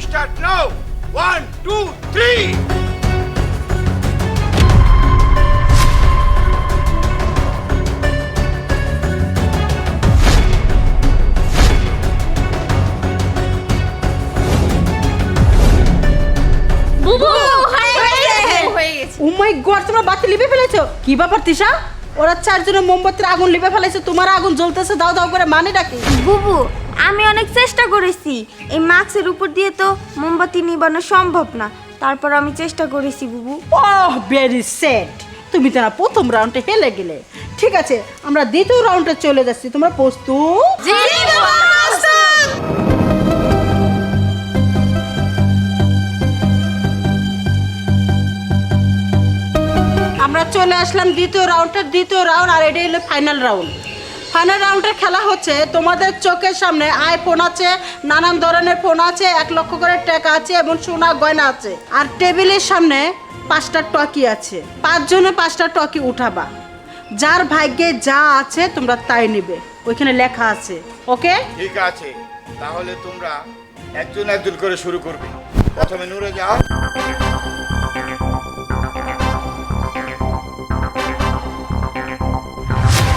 start now. 1, 2, 3. বুবু হয়ে গেছে। ও মাই গড, তোমরা বাতি লিপে ফেলেছো? কি ব্যাপার তিশা? ওরা চারজনের মোমবাতির আগুন লিপে ফেলেছে, তোমার আগুন জ্বলতেছে দাও দাও করে, মানে ডাকি? বুবু আমি অনেক চেষ্টা করেছি, এই মাস্কের উপর দিয়ে তো মোমবাতি নিবানো সম্ভব না, তারপর আমি চেষ্টা করেছি বুবু। ওহ ভেরি স্যাড, তুমি তো না প্রথম রাউন্ডে হেলে গেলে। ঠিক আছে, আমরা দ্বিতীয় রাউন্ডে চলে যাচ্ছি, তোমরা প্রস্তুত? জি আমরা চলে আসলাম দ্বিতীয় রাউন্ড, আর এটা হলো ফাইনাল রাউন্ড। ফাইনাল রাউন্ডের খেলা হচ্ছে, তোমাদের চোখের সামনে আইফোন আছে, নানান ধরনের ফোন আছে, 1 লক্ষ করে টাকা আছে এবং সোনা গয়না আছে, আর টেবিলের সামনে 5টা টকি আছে। 5 জনে 5টা টকি উঠাবা, যার ভাগ্যে যা আছে তোমরা তাই নেবে, ওইখানে লেখা আছে। ওকে, ঠিক আছে, তাহলে তোমরা একজন একজন করে শুরু করবে। প্রথমে নূরে যাও।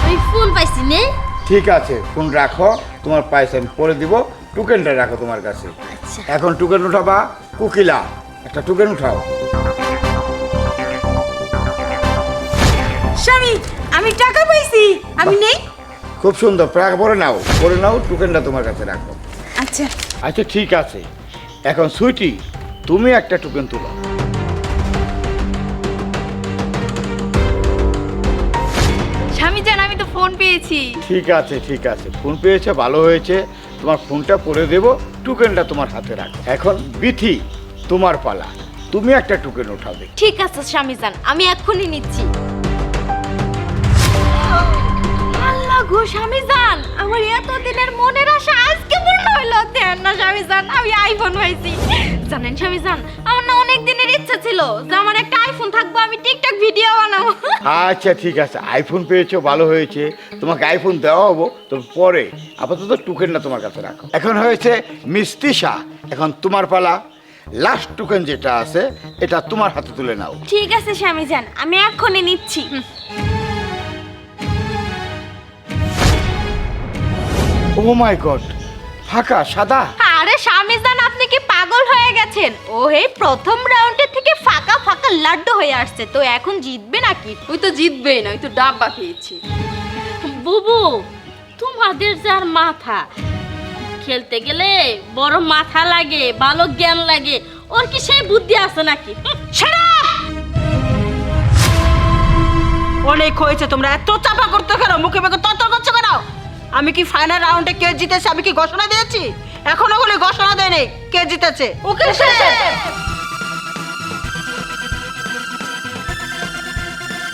আমি ফোন পাইছি নে। ঠিক আছে, ফোন রাখো, তোমার পয়সা আমি পরে দিব। টোকেনটা রাখো তোমার কাছে। আচ্ছা। এখন টোকেন উঠাবা। কুকিলা, একটা টোকেন উঠাও। স্বামী আমি টাকা পাইছি, আমি নেই। খুব সুন্দর, প্রায় পরে নাও, টোকেনটা তোমার কাছে রাখো। আচ্ছা আচ্ছা ঠিক আছে, এখন সুইটি তুমি একটা টোকেন তুলো। স্বামী জান আমি তো ফোন পেয়েছি। ঠিক আছে, ফোন পেয়েছে, ভালো হয়েছে। তোমার ফোনটা পরে দেবো, টোকেনটা তোমার হাতে রাখো। এখন বিথি, তোমার পালা, তুমি একটা টোকেন উঠাবে। ঠিক আছে স্বামীজান, আমি এক্ষুনি নিচ্ছি। আল্লাহ গো স্বামীজান, আমার এতদিনের মনের আশা আজকে পূর্ণ হইল। দেন না স্বামীজান, আমি আইফোন পাইছি। জানেন স্বামীজান, আমার না অনেক দিনের ইচ্ছা ছিল যে আমার একটা আইফোন থাকবো, আমি টিকটক ভিডিও বানাবো। আচ্ছা ঠিক আছে, আইফোন পেয়েছো, ভালো হয়েছে। তোমাকে আইফোন দেওয়া হবো তো পরে, আপাতত টোকেনটা তোমার কাছে রাখো। এখন হয়েছে মিস তিশা, এখন তোমার পালা। লাস্ট টোকেন যেটা আছে এটা তোমার হাতে তুলে নাও। ঠিক আছে স্বামী জান, আমি এক্ষুনি নিচ্ছি। ও মাই গড, ফাঁকা সাদা। আরে স্বামীজান, আপনি কি পাগল হয়ে গেছেন? ও এই প্রথম রাউন্ডের থেকে ফাঁকা ফাঁকা লাড্ডু হয়ে আসছে, তো এখন জিতবে নাকি? ওই তো জিতবেই না, ওই তো ডাব্বা খেয়েছি। বুবু, তোমাদের যার মাথা, খেলতে গেলে বড় মাথা লাগে, ভালো জ্ঞান লাগে, ওর কি সেই বুদ্ধি আছে নাকি? অনেক হয়েছে, তোমরা এত চাপা করতে কেন? মুখে মুখে তত্ত্ব করছো কেন? আমি কি ফাইনাল রাউন্ডে কে জিতেছে আমি কি ঘোষণা দিয়েছি? এখনো বলে ঘোষণা দেয়নি কে জিতেছে। ওকে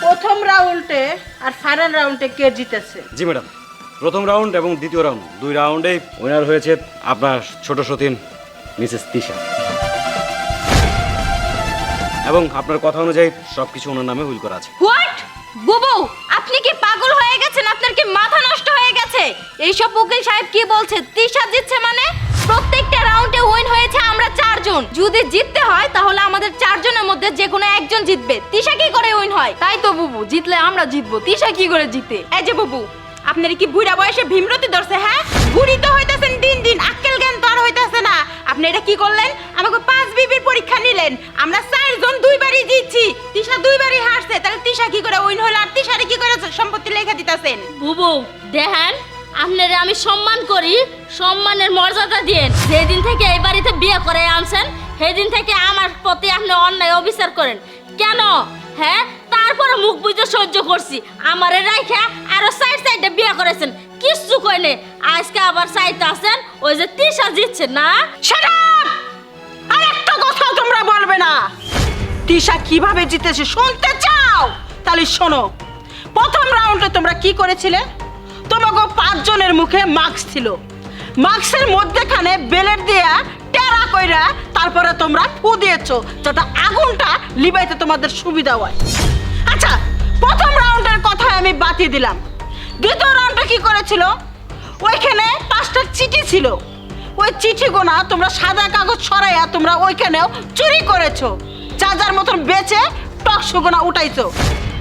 প্রথম রাউন্ডে আর ফাইনাল রাউন্ডে কে জিতেছে? জি ম্যাডাম, প্রথম রাউন্ড এবং দ্বিতীয় রাউন্ড, 2 রাউন্ডেই উইনার হয়েছে আপনার ছোট সতীন মিসেস তিশা, এবং আপনার কথা অনুযায়ী সবকিছু ওনার নামে উইল করা আছে। হোয়াট? বুবু, আপনি কি পাগল হয়ে গেছেন? আপনার কি মাথা নষ্ট হয়ে গেছে? এইসব উকিল সাহেব কি বলছে? তিশা জিতছে মানে? প্রত্যেকটা রাউন্ডে উইন হয়েছে আমরা 4 জন। যদি জিততে হয় তাহলে আমাদের 4 জনের মধ্যে যে কোনো একজন জিতবে। তিশা কি করে উইন হয়? তাই তো বুবু, জিতলে আমরা জিতবো, তিশা কি করে জিতে? এই যে বুবু, আপনার কি বুড়া বয়সে ভীমরতি ধরছে? হ্যাঁ, বুড়ি তো হইতাছেন দিন দিন, আক্কেল জ্ঞান তো আর হইতাছে না। আপনি এটা কি করলেন? আমাকে 5 বিবির পরীক্ষা নিলেন, আমরা 4 জন 2 বারই জিতছি, তিশা 2 বারই হারছে, তাহলে তিশা কি করে উইন হলো আর তিশারে কি করে সম্পত্তি লেখা দিতাছেন? বুবু দেখেন, আপনারে আমি সম্মান করি, সম্মানের মর্যাদা দিয়েন। যেদিন থেকে এই বাড়িতে বিয়ে করে আনছেন সেদিন থেকে আমার প্রতি আপনি অন্যায় অবিচার করেন কেন? হ্যাঁ, তারপরে মুখ বুঝে সহ্য করছি, আমারে রাইখা আরো সাইডে বিয়ে করেছেন, কিচ্ছু কইনে। আজকে আবার সাইডে আছেন ওই যে তিশা জিতছে না। Shut up! আর একটা কথা তোমরা বলবে না। তিশা কিভাবে জিতেছে শুনতে চাও? তাহলে শোনো, প্রথম রাউন্ডে তোমরা কি করেছিলে? তোমাকে 5 জনের মুখে মাস্ক ছিল, মাস্কের মধ্যেখানে বেলেট দিয়া টেরা কইরা তারপরে তোমরা ফু দিয়েছো যাতে আগুনটা লিবাইতে তোমাদের সুবিধা হয়। আচ্ছা, প্রথম রাউন্ডের কথা আমি বাতিয়ে দিলাম। দ্বিতীয় রাউন্ডে কি করেছিল? ওইখানে 5টা চিঠি ছিল, ওই চিঠিগুনা তোমরা সাদা কাগজ ছড়াইয়া তোমরা ওইখানেও চুরি করেছো, যা যার মতন বেচে টকশোগুনা উঠাইছো।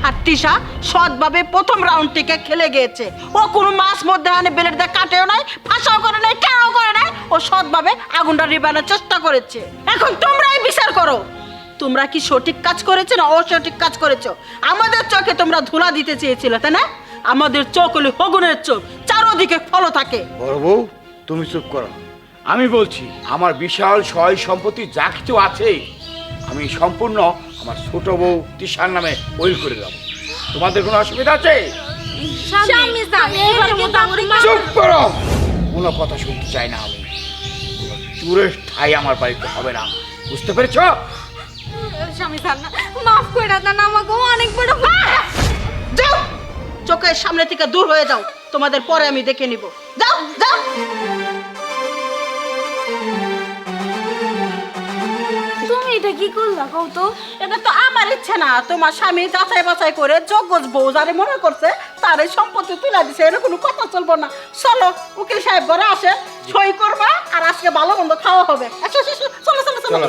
আর তিশা সৎভাবে প্রথম রাউন্ড থেকে খেলে গিয়েছে। ও কোনো মাছ মধ্যে আনে বেলের দিয়ে কাটেও নাই, ফাঁসাও করে নাই, টানাও করে নাই। ও সৎভাবে আগুনটা নিবানোর চেষ্টা করেছে। এখন তোমরাই বিচার করো, তোমরা কি সঠিক কাজ করেছো না অসঠিক কাজ করেছো? আমাদের চোখে তোমরা ধুলা দিতে চেয়েছিলে, তাই না? আমাদের চোখ হলো হগুনের চোখ, চারোদিকে ফলো থাকে। বড় বউ তুমি চুপ করো। আমি বলছি, আমার বিশাল সয় সম্পত্তি যা কিছু আছে আমি সম্পূর্ণ আমার ছোট বউ তিশার নামে উইল করে দেব। তোমাদের কোনো অসুবিধা আছে? স্বামী স্বামী এবার মতো আমার মা চুপ করো, কোনো কথা শুনতে চাই না আমি। চুরের ঠাই আমার বাড়িতে হবে না, বুঝতে পেরেছো? স্বামী স্যার না, মাফ করে দেন আমাকে, অনেক বড় যাও, চোখের সামনে থেকে দূর হয়ে যাও, তোমাদের পরে আমি দেখে নিব। যাও যাও। তুমি এটা কি করলা কও তো? এটা তো আমার ইচ্ছে না, তোমার স্বামী যাচাই বাছাই করে যোগ্য বউ যারে মনে করছে তার এই সম্পত্তি তুলে দিছে, এটা কোনো কথা চলবো না। চলো উকিল সাহেব ঘরে আসে, সই করবা আর আজকে ভালো মন্দ খাওয়া হবে। চলো চলো চলো চলো।